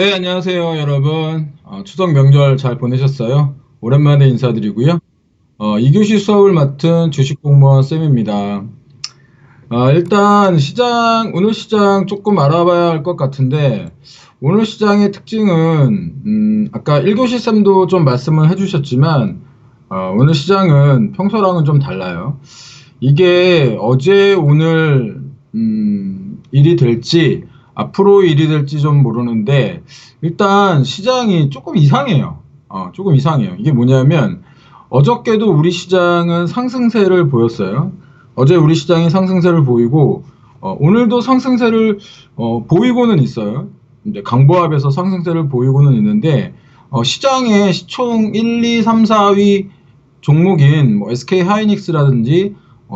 네, 안녕하세요, 여러분. 추석 명절 잘 보내셨어요? 오랜만에 인사드리고요. 2교시 수업을 맡은 주식공무원 쌤입니다. 일단 오늘 시장 조금 알아봐야 할 것 같은데, 오늘 시장의 특징은, 아까 1교시 쌤도 좀 말씀을 해주셨지만, 오늘 시장은 평소랑은 좀 달라요. 이게 어제 오늘 일이 될지 앞으로 일이 될지 좀 모르는데 일단 시장이 조금 이상해요. 조금 이상해요. 이게 뭐냐면 어저께도 우리 시장은 상승세를 보였어요. 어제 우리 시장이 상승세를 보이고 오늘도 상승세를 보이고는 있어요. 이제 강보합에서 상승세를 보이고는 있는데 시장의 시총 1, 2, 3, 4위 종목인 뭐 SK 하이닉스라든지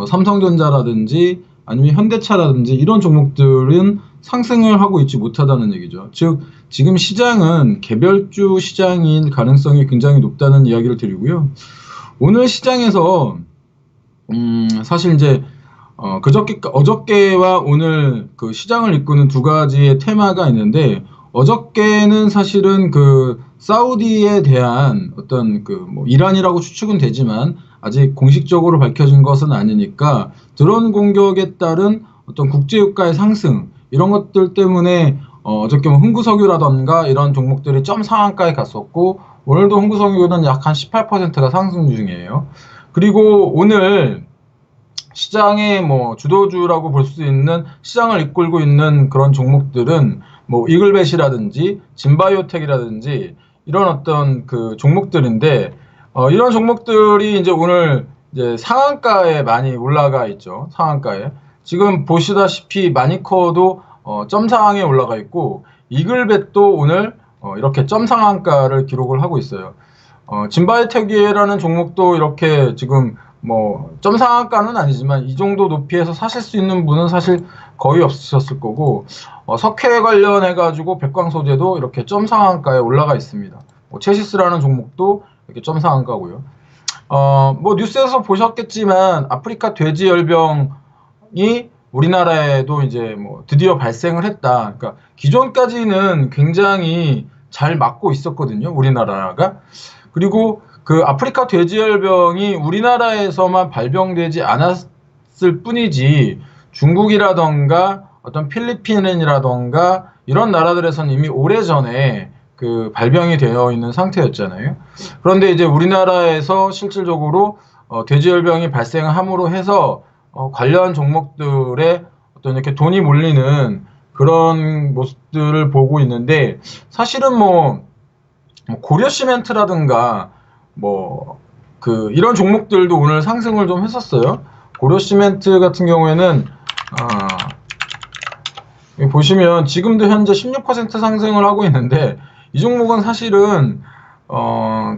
삼성전자라든지 아니면 현대차라든지 이런 종목들은 상승을 하고 있지 못하다는 얘기죠. 즉 지금 시장은 개별주 시장인 가능성이 굉장히 높다는 이야기를 드리고요. 오늘 시장에서 사실 이제 어저께와 오늘 그 시장을 이끄는 두 가지의 테마가 있는데 어저께는 사실은 그 사우디에 대한 어떤 그 뭐 이란이라고 추측은 되지만 아직 공식적으로 밝혀진 것은 아니니까 드론 공격에 따른 어떤 국제유가의 상승 이런 것들 때문에 어저께 뭐 흥구석유라던가 이런 종목들이 점 상한가에 갔었고 오늘도 흥구석유는 약 한 18%가 상승 중이에요. 그리고 오늘 시장의 뭐 주도주라고 볼 수 있는 시장을 이끌고 있는 그런 종목들은 뭐 이글벳이라든지 진바이오텍이라든지 이런 어떤 그 종목들인데 이런 종목들이 이제 오늘 이제 상한가에 많이 올라가 있죠. 상한가에. 지금 보시다시피 마니커도 점 상한에 올라가 있고 이글벳도 오늘 이렇게 점 상한가를 기록을 하고 있어요. 진바이오텍이라는 종목도 이렇게 지금 뭐 점상한가는 아니지만 이 정도 높이에서 사실 수 있는 분은 사실 거의 없으셨을 거고 석회 관련해 가지고 백광 소재도 이렇게 점상한가에 올라가 있습니다. 뭐 체시스라는 종목도 이렇게 점상한가고요. 뭐 뉴스에서 보셨겠지만 아프리카 돼지열병이 우리나라에도 이제 뭐 드디어 발생을 했다. 그러니까 기존까지는 굉장히 잘 막고 있었거든요. 우리나라가. 그리고 그 아프리카 돼지열병이 우리나라에서만 발병되지 않았을 뿐이지 중국이라던가 어떤 필리핀이라던가 이런 나라들에서는 이미 오래전에 그 발병이 되어 있는 상태였잖아요. 그런데 이제 우리나라에서 실질적으로 돼지열병이 발생함으로 해서 관련 종목들에 어떤 이렇게 돈이 몰리는 그런 모습들을 보고 있는데 사실은 뭐 고려시멘트라든가 뭐 그 이런 종목들도 오늘 상승을 좀 했었어요. 고려시멘트 같은 경우에는 여기 보시면 지금도 현재 16% 상승을 하고 있는데 이 종목은 사실은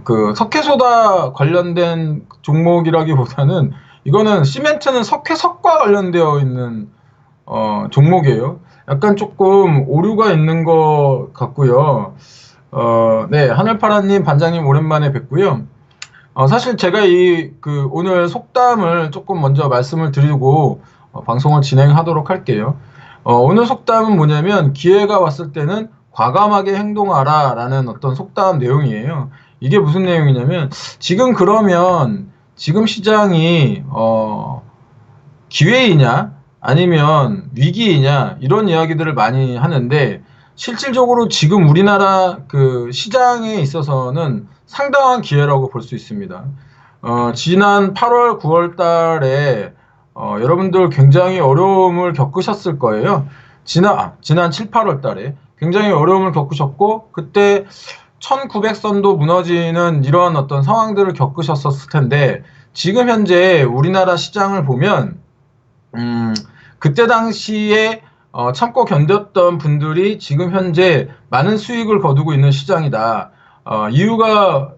그 석회소다 관련된 종목이라기보다는 이거는 시멘트는 석회석과 관련되어 있는 종목이에요. 약간 조금 오류가 있는 것 같고요. 네, 하늘파라님, 반장님 오랜만에 뵙고요. 사실 제가 오늘 속담을 조금 먼저 말씀을 드리고, 방송을 진행하도록 할게요. 오늘 속담은 뭐냐면, 기회가 왔을 때는 과감하게 행동하라 라는 어떤 속담 내용이에요. 이게 무슨 내용이냐면, 지금 시장이, 기회이냐, 아니면 위기이냐, 이런 이야기들을 많이 하는데, 실질적으로 지금 우리나라 그 시장에 있어서는 상당한 기회라고 볼 수 있습니다. 지난 8월, 9월 달에 여러분들 굉장히 어려움을 겪으셨을 거예요. 지난 7, 8월 달에 굉장히 어려움을 겪으셨고 그때 1900선도 무너지는 이런 어떤 상황들을 겪으셨었을 텐데 지금 현재 우리나라 시장을 보면 그때 당시에 참고 견뎠던 분들이 지금 현재 많은 수익을 거두고 있는 시장이다. 이유가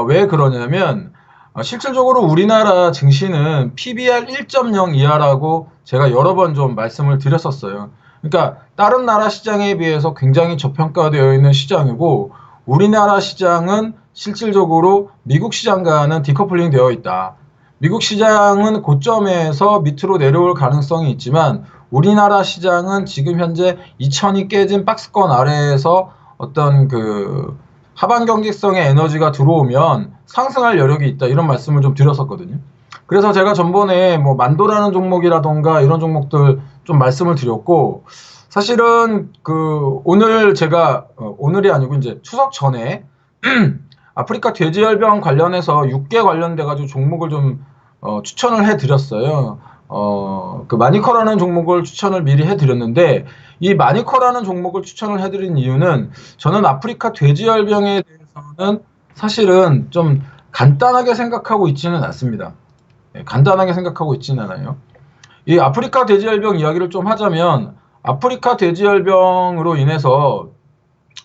왜 그러냐면 실질적으로 우리나라 증시는 PBR 1.0 이하라고 제가 여러 번 좀 말씀을 드렸었어요. 그러니까 다른 나라 시장에 비해서 굉장히 저평가되어 있는 시장이고 우리나라 시장은 실질적으로 미국 시장과는 디커플링 되어 있다. 미국 시장은 고점에서 밑으로 내려올 가능성이 있지만 우리나라 시장은 지금 현재 2000이 깨진 박스권 아래에서 어떤 그 하반 경직성의 에너지가 들어오면 상승할 여력이 있다 이런 말씀을 좀 드렸었거든요. 그래서 제가 전번에 뭐 만도라는 종목이라던가 이런 종목들 좀 말씀을 드렸고 사실은 그 오늘 제가 오늘이 아니고 이제 추석 전에 아프리카 돼지열병 관련해서 6개 관련돼 가지고 종목을 좀 추천을 해 드렸어요. 그 마니커라는 종목을 추천을 미리 해 드렸는데 이 마니커라는 종목을 추천을 해 드린 이유는 저는 아프리카 돼지열병에 대해서는 사실은 좀 간단하게 생각하고 있지는 않습니다. 간단하게 생각하고 있지는 않아요. 이 아프리카 돼지열병 이야기를 좀 하자면 아프리카 돼지열병으로 인해서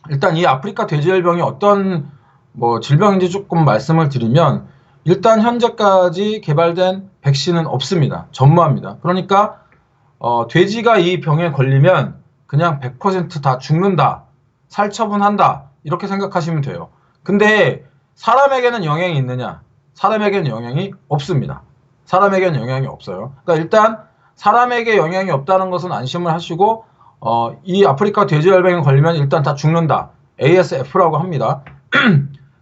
일단 이 아프리카 돼지열병이 어떤 뭐 질병인지 조금 말씀을 드리면 일단 현재까지 개발된 백신은 없습니다. 전무합니다. 그러니까 돼지가 이 병에 걸리면 그냥 100% 다 죽는다. 살처분한다. 이렇게 생각하시면 돼요. 근데 사람에게는 영향이 있느냐? 사람에게는 영향이 없습니다. 사람에게는 영향이 없어요. 그러니까 일단 사람에게 영향이 없다는 것은 안심을 하시고 이 아프리카 돼지열병에 걸리면 일단 다 죽는다. ASF라고 합니다.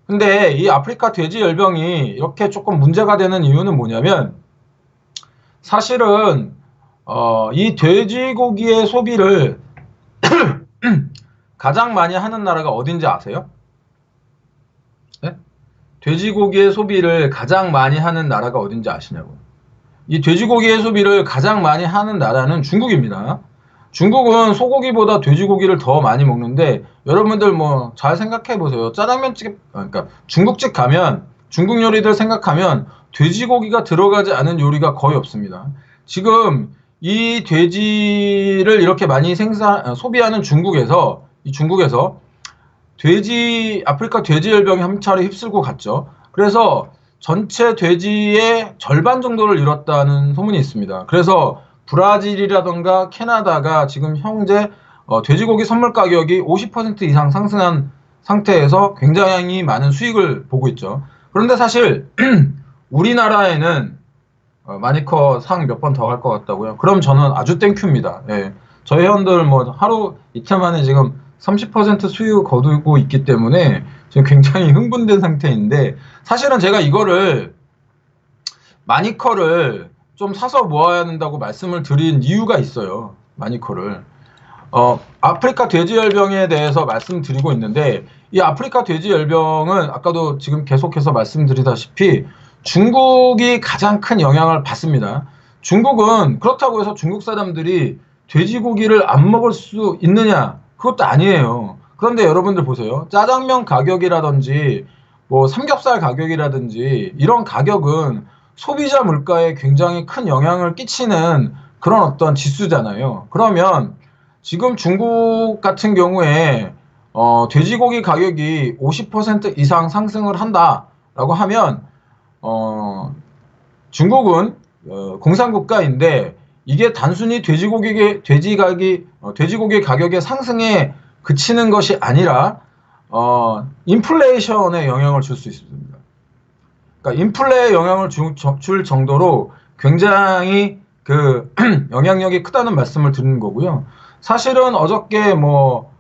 근데 이 아프리카 돼지열병이 이렇게 조금 문제가 되는 이유는 뭐냐면 사실은 이 돼지고기의 소비를 가장 많이 하는 나라가 어딘지 아세요? 네? 돼지고기의 소비를 가장 많이 하는 나라가 어딘지 아시냐고요? 이 돼지고기의 소비를 가장 많이 하는 나라는 중국입니다. 중국은 소고기보다 돼지고기를 더 많이 먹는데 여러분들 뭐 잘 생각해 보세요. 짜장면집 그러니까 중국집 가면 중국 요리들 생각하면 돼지고기가 들어가지 않은 요리가 거의 없습니다. 지금 이 돼지를 이렇게 많이 소비하는 중국에서 아프리카 돼지열병이 한 차례 휩쓸고 갔죠. 그래서 전체 돼지의 절반 정도를 잃었다는 소문이 있습니다. 그래서 브라질이라던가 캐나다가 지금 현재 돼지고기 선물 가격이 50% 이상 상승한 상태에서 굉장히 많은 수익을 보고 있죠. 그런데 사실 우리나라에는 마니커 상 몇 번 더 갈 것 같다고요? 그럼 저는 아주 땡큐입니다. 예. 저희 회원들 뭐 하루 이틀 만에 지금 30% 수익 거두고 있기 때문에 지금 굉장히 흥분된 상태인데 사실은 제가 이거를 마니커를 좀 사서 모아야 된다고 말씀을 드린 이유가 있어요. 마니커를. 아프리카 돼지열병에 대해서 말씀드리고 있는데 이 아프리카 돼지열병은 아까도 지금 계속해서 말씀드리다시피 중국이 가장 큰 영향을 받습니다. 중국은 그렇다고 해서 중국 사람들이 돼지고기를 안 먹을 수 있느냐? 그것도 아니에요. 그런데 여러분들 보세요. 짜장면 가격이라든지 뭐 삼겹살 가격이라든지 이런 가격은 소비자 물가에 굉장히 큰 영향을 끼치는 그런 어떤 지수잖아요. 그러면 지금 중국 같은 경우에 돼지고기 가격이 50% 이상 상승을 한다라고 하면 중국은 공산국가인데 이게 단순히 돼지고기 가격의 상승에 그치는 것이 아니라 인플레이션에 영향을 줄 수 있습니다. 그러니까 인플레에 영향을 줄 정도로 굉장히 그 영향력이 크다는 말씀을 드리는 거고요. 사실은 어저께 뭐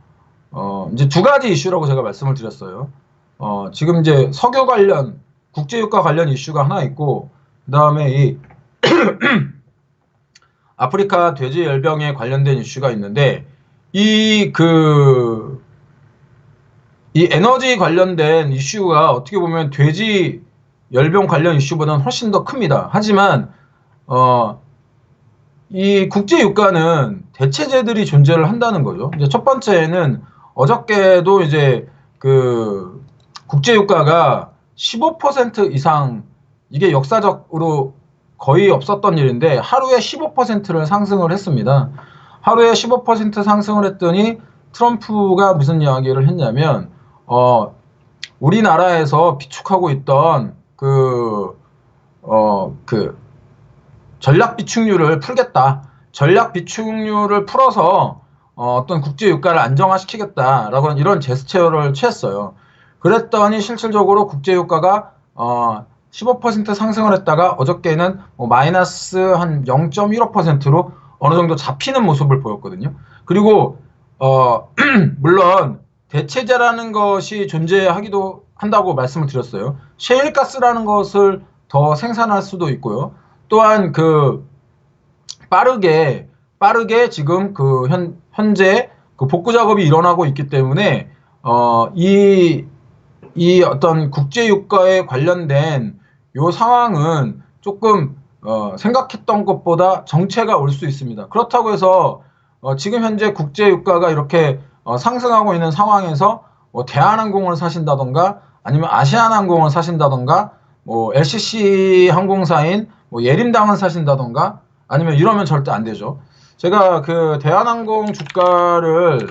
이제 두 가지 이슈라고 제가 말씀을 드렸어요. 지금 이제 석유 관련 국제유가 관련 이슈가 하나 있고 그다음에 이 아프리카 돼지열병에 관련된 이슈가 있는데 이 에너지 관련된 이슈가 어떻게 보면 돼지 열병 관련 이슈보다는 훨씬 더 큽니다. 하지만 이 국제유가는 대체제들이 존재를 한다는 거죠. 이제 첫 번째는 어저께도 이제 그 국제유가가 15% 이상 이게 역사적으로 거의 없었던 일인데 하루에 15%를 상승을 했습니다. 하루에 15% 상승을 했더니 트럼프가 무슨 이야기를 했냐면 우리나라에서 비축하고 있던 전략 비축률을 풀겠다. 전략 비축률을 풀어서 어떤 국제 유가를 안정화시키겠다라고 이런 제스처를 취했어요. 그랬더니 실질적으로 국제 유가가 15% 상승을 했다가 어저께는 마이너스 한 0.15%로 어느 정도 잡히는 모습을 보였거든요. 그리고 물론 대체제라는 것이 존재하기도 한다고 말씀을 드렸어요. 셰일가스라는 것을 더 생산할 수도 있고요. 또한 그 빠르게 지금 그 현재 그 복구 작업이 일어나고 있기 때문에 이 어떤 국제유가에 관련된 요 상황은 조금 생각했던 것보다 정체가 올 수 있습니다. 그렇다고 해서 지금 현재 국제유가가 이렇게 상승하고 있는 상황에서 뭐 대한항공을 사신다던가 아니면 아시아나항공을 사신다던가 뭐 LCC 항공사인 뭐 예림당을 사신다던가 아니면 이러면 절대 안 되죠. 제가 그 대한항공 주가를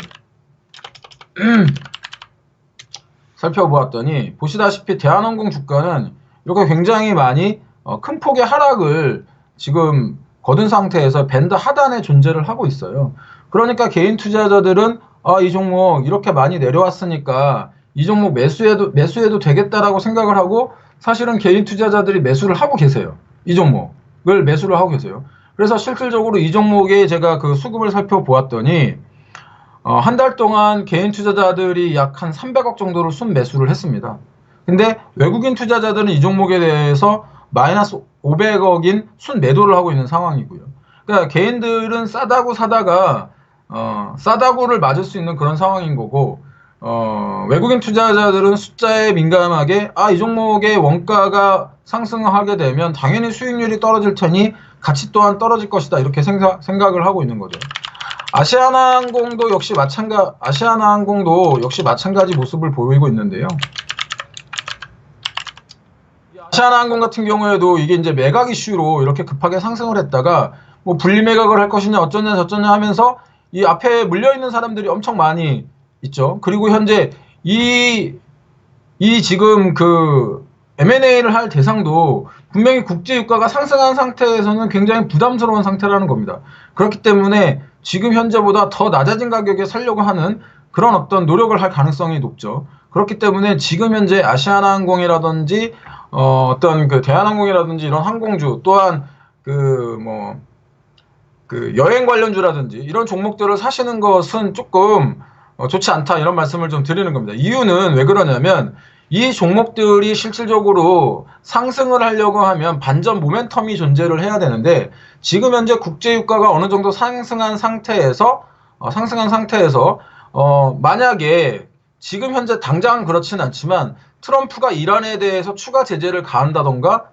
살펴보았더니 보시다시피 대한항공 주가는 이렇게 굉장히 많이 큰 폭의 하락을 지금 거둔 상태에서 밴드 하단에 존재를 하고 있어요. 그러니까 개인 투자자들은 이 종목 이렇게 많이 내려왔으니까 이 종목 매수해도 되겠다라고 생각을 하고 사실은 개인 투자자들이 매수를 하고 계세요. 이 종목을 매수를 하고 계세요. 그래서 실질적으로 이 종목에 제가 그 수급을 살펴보았더니 한 달 동안 개인 투자자들이 약 한 300억 정도를 순매수를 했습니다. 근데 외국인 투자자들은 이 종목에 대해서 마이너스 500억인 순매도를 하고 있는 상황이고요. 그러니까 개인들은 싸다고 사다가 싸다구를 맞을 수 있는 그런 상황인 거고 외국인 투자자들은 숫자에 민감하게 이 종목의 원가가 상승하게 되면 당연히 수익률이 떨어질 테니 가치 또한 떨어질 것이다 이렇게 생각을 하고 있는 거죠. 아시아나항공도 역시 마찬가지 모습을 보이고 있는데요. 아시아나항공 같은 경우에도 이게 이제 매각 이슈로 이렇게 급하게 상승을 했다가 뭐 분리 매각을 할 것이냐 어쩌냐 저쩌냐 하면서 이 앞에 물려 있는 사람들이 엄청 많이 있죠. 그리고 현재 이 지금 그 M&A를 할 대상도 분명히 국제유가가 상승한 상태에서는 굉장히 부담스러운 상태라는 겁니다. 그렇기 때문에 지금 현재보다 더 낮아진 가격에 살려고 하는 그런 어떤 노력을 할 가능성이 높죠. 그렇기 때문에 지금 현재 아시아나항공이라든지 어떤 그 대한항공이라든지 이런 항공주 또한 그 여행 관련주라든지 이런 종목들을 사시는 것은 조금 좋지 않다 이런 말씀을 좀 드리는 겁니다. 이유는 왜 그러냐면 이 종목들이 실질적으로 상승을 하려고 하면 반전 모멘텀이 존재를 해야 되는데 지금 현재 국제유가가 어느 정도 상승한 상태에서 만약에 지금 현재 당장은 그렇지는 않지만 트럼프가 이란에 대해서 추가 제재를 가한다던가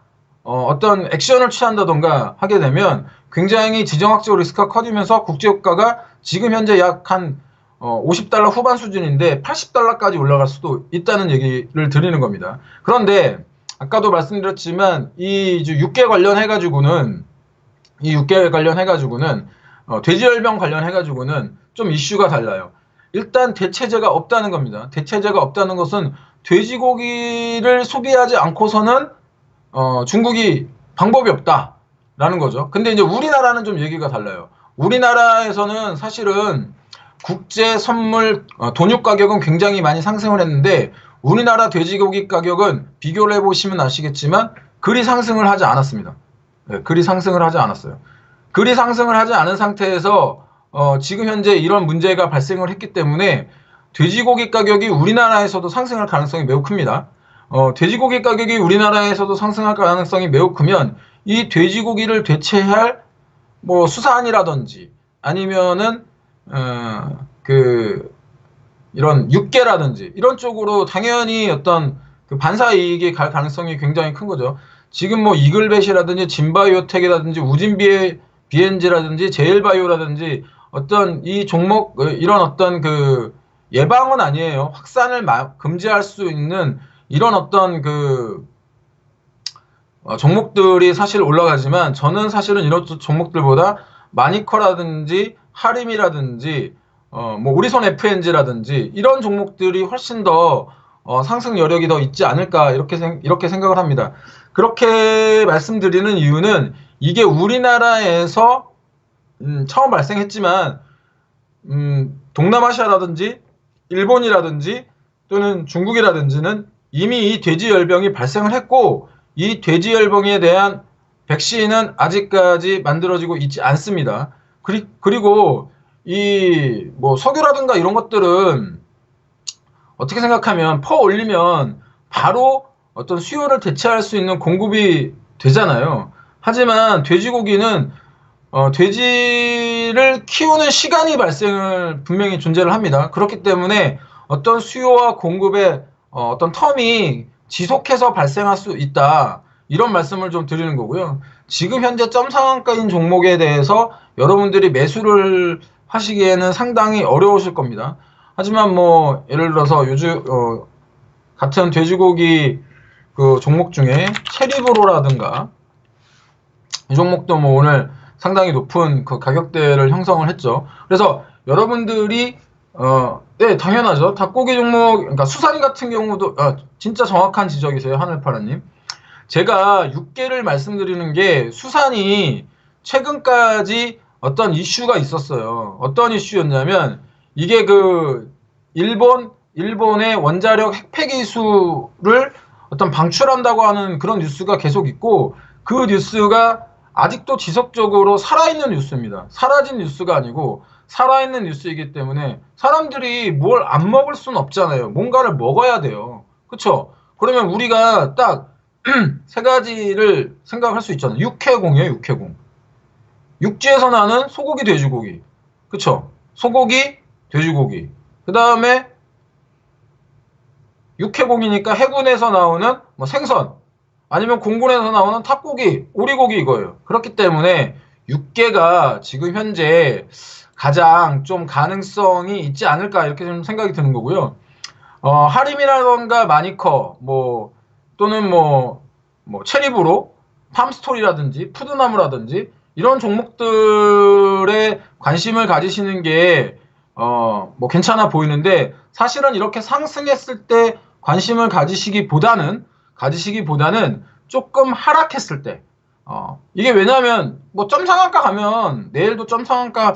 어떤 액션을 취한다던가 하게 되면 굉장히 지정학적 리스크가 커지면서 국제유가가 지금 현재 약 한 50달러 후반 수준인데 80달러까지 올라갈 수도 있다는 얘기를 드리는 겁니다. 그런데 아까도 말씀드렸지만 이 6개 관련해가지고는 돼지열병 관련해가지고는 좀 이슈가 달라요. 일단 대체제가 없다는 겁니다. 대체제가 없다는 것은 돼지고기를 소비하지 않고서는 중국이 방법이 없다라는 거죠. 근데 이제 우리나라는 좀 얘기가 달라요. 우리나라에서는 사실은 국제 선물 돈육 가격은 굉장히 많이 상승을 했는데 우리나라 돼지고기 가격은 비교를 해보시면 아시겠지만 그리 상승을 하지 않았습니다. 네, 그리 상승을 하지 않았어요. 그리 상승을 하지 않은 상태에서 지금 현재 이런 문제가 발생을 했기 때문에 돼지고기 가격이 우리나라에서도 상승할 가능성이 매우 큽니다. 돼지고기 가격이 우리나라에서도 상승할 가능성이 매우 크면 이 돼지고기를 대체할 뭐 수산이라든지 아니면은 이런 육계라든지 이런 쪽으로 당연히 어떤 그 반사 이익이 갈 가능성이 굉장히 큰 거죠. 지금 뭐 이글벳이라든지 진바이오텍이라든지 우진비엔지라든지 제일바이오라든지 어떤 이 종목 이런 어떤 그 예방은 아니에요. 확산을 금지할 수 있는 이런 어떤 그 종목들이 사실 올라가지만 저는 사실은 이런 종목들보다 마니커라든지 하림이라든지 뭐 우리손 FNG라든지 이런 종목들이 훨씬 더 상승 여력이 더 있지 않을까 이렇게 생각을 합니다. 그렇게 말씀드리는 이유는 이게 우리나라에서 처음 발생했지만 동남아시아라든지 일본이라든지 또는 중국이라든지는 이미 이 돼지열병이 발생을 했고 이 돼지열병에 대한 백신은 아직까지 만들어지고 있지 않습니다. 그리고 이 뭐 석유라든가 이런 것들은 어떻게 생각하면 퍼 올리면 바로 어떤 수요를 대체할 수 있는 공급이 되잖아요. 하지만 돼지고기는 돼지를 키우는 시간이 발생을 분명히 존재를 합니다. 그렇기 때문에 어떤 수요와 공급의 어떤 텀이 지속해서 발생할 수 있다. 이런 말씀을 좀 드리는 거고요. 지금 현재 점 상한가인 종목에 대해서 여러분들이 매수를 하시기에는 상당히 어려우실 겁니다. 하지만 뭐 예를 들어서 요즘 같은 돼지고기 그 종목 중에 체리브로라든가 이 종목도 뭐 오늘 상당히 높은 그 가격대를 형성을 했죠. 그래서 여러분들이 네, 당연하죠. 닭고기 종목, 그러니까 수산 같은 경우도 진짜 정확한 지적이세요, 하늘파라님. 제가 6개를 말씀드리는 게 수산이 최근까지 어떤 이슈가 있었어요. 어떤 이슈였냐면 이게 그 일본의 원자력 핵폐 기술을 어떤 방출한다고 하는 그런 뉴스가 계속 있고 그 뉴스가 아직도 지속적으로 살아있는 뉴스입니다. 사라진 뉴스가 아니고 살아있는 뉴스이기 때문에 사람들이 뭘 안 먹을 수는 없잖아요. 뭔가를 먹어야 돼요. 그쵸? 그러면 우리가 딱 세 가지를 생각할 수 있잖아요. 육해공이에요, 육해공. 육지에서 나는 소고기, 돼지고기. 그쵸? 소고기, 돼지고기. 그 다음에 육해공이니까 해군에서 나오는 뭐 생선. 아니면 공군에서 나오는 탑고기, 오리고기 이거예요. 그렇기 때문에 육계가 지금 현재 가장 좀 가능성이 있지 않을까 이렇게 좀 생각이 드는 거고요. 하림이라던가 마니커, 또는 체리브로, 팜스토리라든지 푸드나무라든지 이런 종목들에 관심을 가지시는 게 괜찮아 보이는데 사실은 이렇게 상승했을 때 관심을 가지시기보다는 조금 하락했을 때 이게 왜냐면 점 상한가 가면 내일도 점 상한가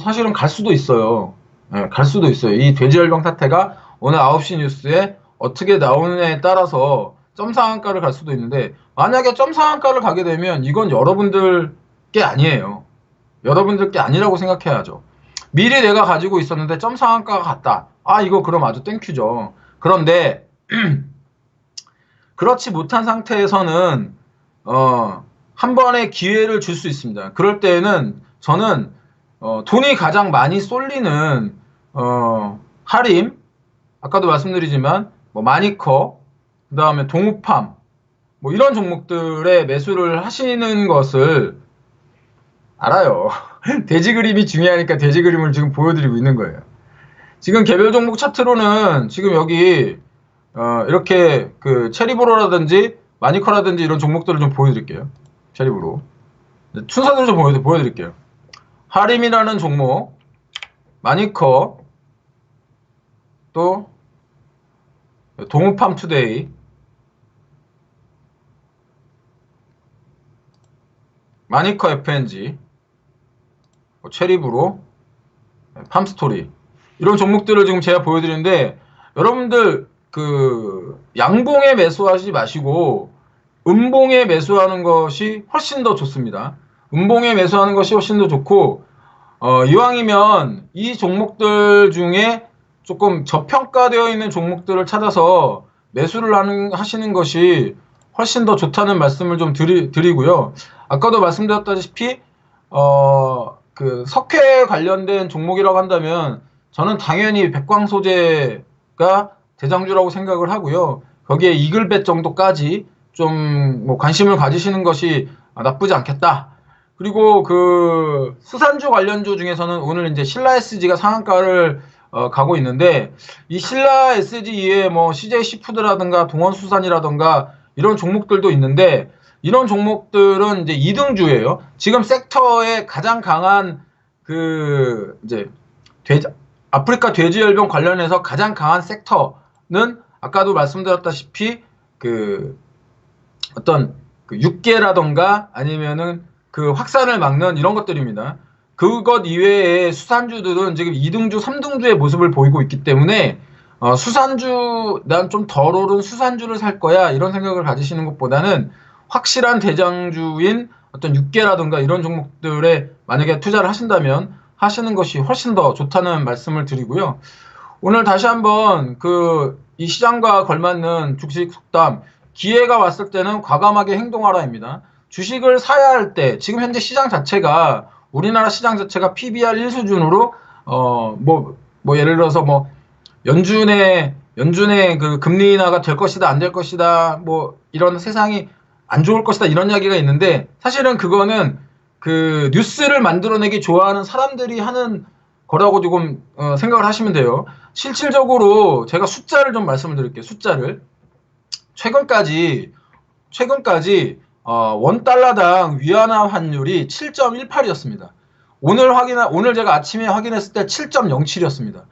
사실은 갈 수도 있어요. 네, 갈 수도 있어요. 이 돼지열병 사태가 오늘 9시 뉴스에 어떻게 나오느냐에 따라서 점 상한가를 갈 수도 있는데 만약에 점 상한가를 가게 되면 이건 여러분들 게 아니에요. 여러분들 게 아니라고 생각해야죠. 미리 내가 가지고 있었는데 점 상한가가 갔다. 이거 그럼 아주 땡큐죠. 그런데 그렇지 못한 상태에서는 한 번의 기회를 줄 수 있습니다. 그럴 때에는 저는 돈이 가장 많이 쏠리는 하림, 아까도 말씀드리지만 마니커, 그 다음에 동우팜 이런 종목들의 매수를 하시는 것을 알아요. 돼지 그림이 중요하니까 돼지 그림을 지금 보여드리고 있는 거예요. 지금 개별 종목 차트로는 지금 여기 이렇게 그 체리브로라든지 마니커라든지 이런 종목들을 좀 보여드릴게요. 체리브로 순서대로 좀 보여드릴게요. 하림이라는 종목, 마니커, 또 동우팜 투데이, 마니커 FNG, 체리브로, 팜스토리 이런 종목들을 지금 제가 보여드리는데 여러분들 그 양봉에 매수하지 마시고 음봉에 매수하는 것이 훨씬 더 좋습니다. 음봉에 매수하는 것이 훨씬 더 좋고 이왕이면 이 종목들 중에 조금 저평가되어 있는 종목들을 찾아서 매수를 하시는 것이 훨씬 더 좋다는 말씀을 좀 드리고요. 아까도 말씀드렸다시피 그 석회 관련된 종목이라고 한다면 저는 당연히 백광소재가 대장주라고 생각을 하고요. 거기에 이글벳 정도까지 좀 관심을 가지시는 것이 나쁘지 않겠다. 그리고 그 수산주 관련주 중에서는 오늘 이제 신라 SG가 상한가를 가고 있는데 이 신라 SG 이외에 CJ 시푸드라든가 동원수산이라든가 이런 종목들도 있는데 이런 종목들은 이제 2등주예요. 지금 섹터에 가장 강한 그 이제 아프리카 돼지열병 관련해서 가장 강한 섹터는 아까도 말씀드렸다시피 그 어떤 그 육계라던가 아니면은 그 확산을 막는 이런 것들입니다. 그것 이외에 수산주들은 지금 2등주, 3등주의 모습을 보이고 있기 때문에 수산주, 난 좀 덜 오른 수산주를 살 거야 이런 생각을 가지시는 것보다는 확실한 대장주인 어떤 육계라든가 이런 종목들에 만약에 투자를 하신다면 하시는 것이 훨씬 더 좋다는 말씀을 드리고요. 오늘 다시 한번 이 시장과 걸맞는 주식 속담, 기회가 왔을 때는 과감하게 행동하라입니다. 주식을 사야 할 때, 지금 현재 시장 자체가, 우리나라 시장 자체가 PBR 1수준으로, 예를 들어서 연준의 그 금리 인하가 될 것이다, 안 될 것이다, 이런 세상이 안 좋을 것이다, 이런 이야기가 있는데, 사실은 그거는 그 뉴스를 만들어내기 좋아하는 사람들이 하는 거라고 조금 생각을 하시면 돼요. 실질적으로 제가 숫자를 좀 말씀을 드릴게요. 숫자를. 최근까지 $1당 위안화 환율이 7.18이었습니다. 오늘 제가 아침에 확인했을 때 7.07이었습니다.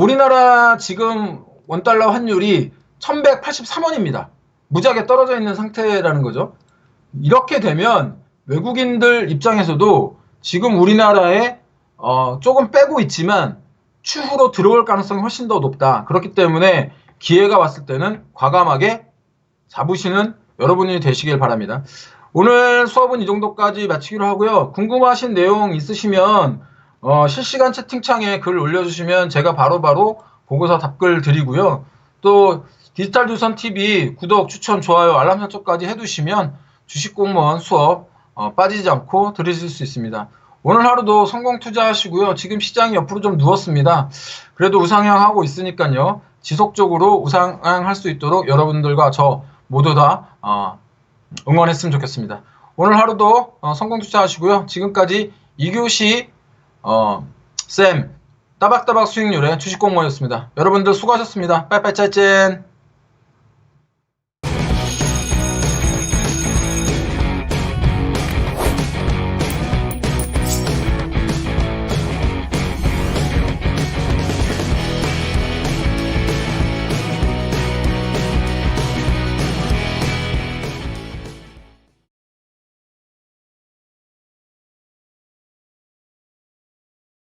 우리나라 지금 $1 환율이 1183원입니다. 무지하게 떨어져 있는 상태라는 거죠. 이렇게 되면 외국인들 입장에서도 지금 우리나라에 조금 빼고 있지만 추후로 들어올 가능성이 훨씬 더 높다. 그렇기 때문에 기회가 왔을 때는 과감하게 잡으시는 여러분이 되시길 바랍니다. 오늘 수업은 이 정도까지 마치기로 하고요. 궁금하신 내용 있으시면 실시간 채팅창에 글 올려주시면 제가 바로바로 보고서 답글 드리고요. 또 디지털조선TV 구독, 추천, 좋아요, 알람 설정까지 해두시면 주식공무원 수업 빠지지 않고 들으실 수 있습니다. 오늘 하루도 성공 투자하시고요. 지금 시장이 옆으로 좀 누웠습니다. 그래도 우상향하고 있으니까요. 지속적으로 우상향할 수 있도록 여러분들과 저 모두 다 응원했으면 좋겠습니다. 오늘 하루도 성공 투자하시고요. 지금까지 2교시 쌤 따박따박 수익률의 주식공무원이었습니다. 여러분들 수고하셨습니다. 빠이빠이 짜이짠.